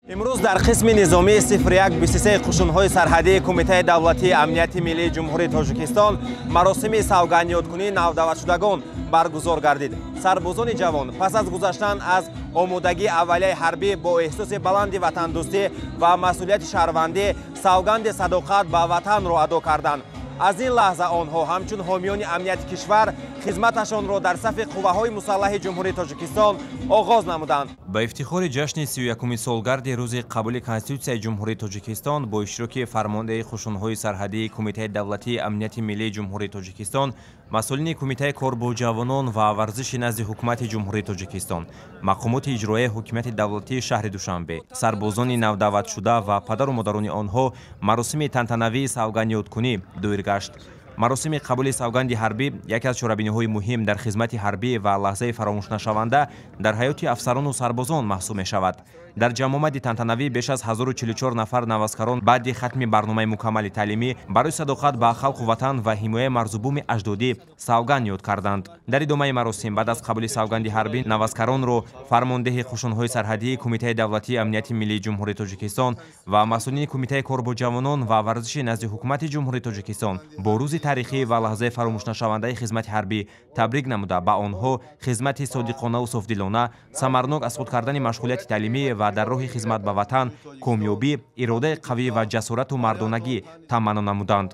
امروز در قسم نظامی 0123 قشون‌های سرحدی کمیته دولتی امنیت ملی جمهوری تاجیکستان مراسم سوگندی‌کنی نودعوتشدگان برگزار گردید. سربازان جوان پس از گذشتن از آمادگی اولیه حربی با احساس بلند وطندوستی و مسئولیت شهروندی سوگند صداقت به وطن را ادا کردند. از این لحظه آنها همچون حامیان امنیت کشور خدمتشان را در صف قوه‌های مسلح جمهوری تاجیکستان آغاز نمودند. با افتخار جشن 31 سالگرد روز قبول کنستیتوسیای جمهوری تاجیکستان با اشتراک فرمانده قشون‌های سرحدی کمیته دولتی امنیت ملی جمهوری تاجیکستان، مسئولین کمیته کار با جوانان و ورزش نزد حکومت جمهوری تاجیکستان، مقامات اجرایی حکومت دولتی شهر دوشنبه، سربازان نودعوت شده و پدر و مادران آنها مراسم تنتنوی سوگندی‌کنی دایر گشت. مراسم قبول سوگند حربی یکی از چاره‌بینی‌های مهم در خدمت حربی و لحظه فراموش نشونده در حیات افسران و سربازان محسوب می‌شود. در جمع تنتنوی بیش از 1044 نفر نوازکاران بعد ختم برنامه مکمل تعلیمی برای صداقت به خلق و وطن و حمایت مرزبوم اجدادی سوگند یاد کردند. در ادامه مراسم بعد از قبول سوگند حربی نوازکاران را فرمانده قشون‌های سرحدی کمیته دولتی امنیت ملی جمهوری تاجیکستان و مسئولین کمیته کار با جوانان و ورزش نزد حکومت جمهوری تاجیکستان با روز تاریخی و لحظه فراموش نشونده خدمت حربی تبریک نموده به آنها خدمت صادقانه و صافدلانه، ثمرناک از خود کردن مشغولیت تعلیمی و در راه خدمت به وطن کامیابی، اراده قوی و جسارت و مردانگی تمنا نمودند.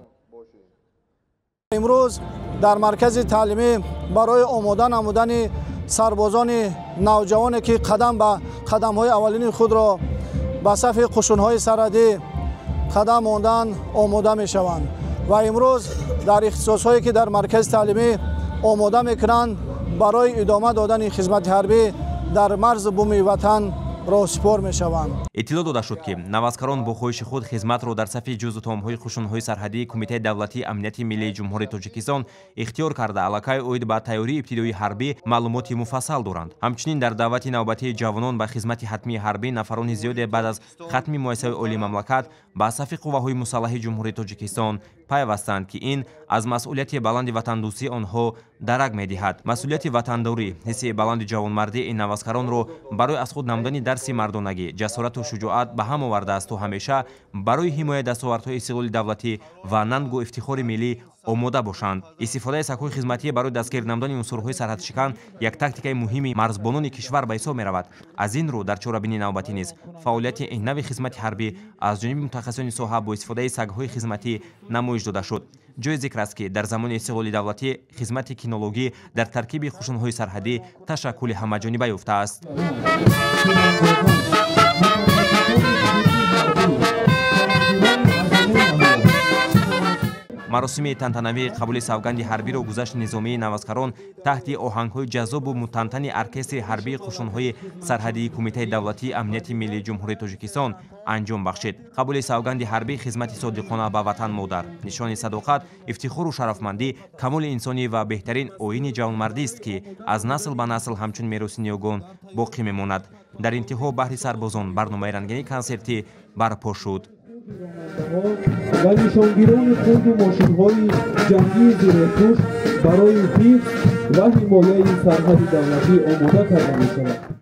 امروز در مرکز تعلیمی برای آماده نمودن سربازان نوجوانی که قدم به قدم‌های اولین خود را به صف قشون‌های سرحدی قدم ماندن آماده می‌شوند و امروز در اختصاص‌هایی که در مرکز تعلیمی آماده می‌کنند برای ادامه دادن خدمت حربی در مرز بوم وطن را سپار می‌شوند. اطلاع داده شد که نوازکاران با خواهش خود خدمت را در صف جزء تام‌های قشون‌های سرحدی کمیته دولتی امنیت ملی جمهوری تاجیکستان اختیار کرده علاقه اوید به تیاری ابتدایی حربی معلومات مفصل دارند. همچنین در دعوت نوبتی جوانان به خدمت حتمی حربی نفران زیاد بعد از ختم مؤسسه عالی مملکت به صف قوه‌های مسلح جمهوری تاجیکستان پیوستند که این از مسئولیت بلند وطندوستی آنها درک می‌دهد. مسئولیت وطنداری حس بلند جوانمردی این نوازکاران را برای از خود نمودن درس مردانگی، جسارت و شجاعت به هم آورده است و همیشه برای حمایت دستاوردهای استقلال دولتی و ننگ و افتخار ملی آماده باشند. استفاده سکوی خدمتی برای دستگیر نمودن عنصرهای سرحدشکن یک تاکتیکای مهمی مرزبانان کشور به حساب می‌رود. از این رو در چاره‌بینی نوبتی نیز فعالیت این نوع خدمت حربی از جانب متخصصان ساحه با استفاده سگ‌های خدمتی نمایش داده شد. جای ذکر است که در زمان استقلال دولتی خدمت کینولوژی در ترکیب قشون‌های سرحدی تشکل همه‌جانبه یافته است. مراسم تنتنوی قبول سوگند حربی را گذشت نظامی نوازکاران تحت آهنگ‌های جذاب و متنتن ارکستر حربی قشون‌های سرحدی کمیته دولتی امنیت ملی جمهوری تاجیکستان انجام بخشید. قبول سوگند حربی خدمت صادقانه به وطن مادر، نشان صداقت، افتخار و شرفمندی، کمال انسانی و بهترین آیین جوانمردی است که از نسل به نسل همچون میراث نیاگان باقی میماند. در انتها بهر سربازان برنامه رنگینی کنسرتی برپا شد. و نشانگیران خود و ماشین‌های جنگی زیرپوش برای حفظ و حمایت سرحد دولتی آماده کرده می‌شود.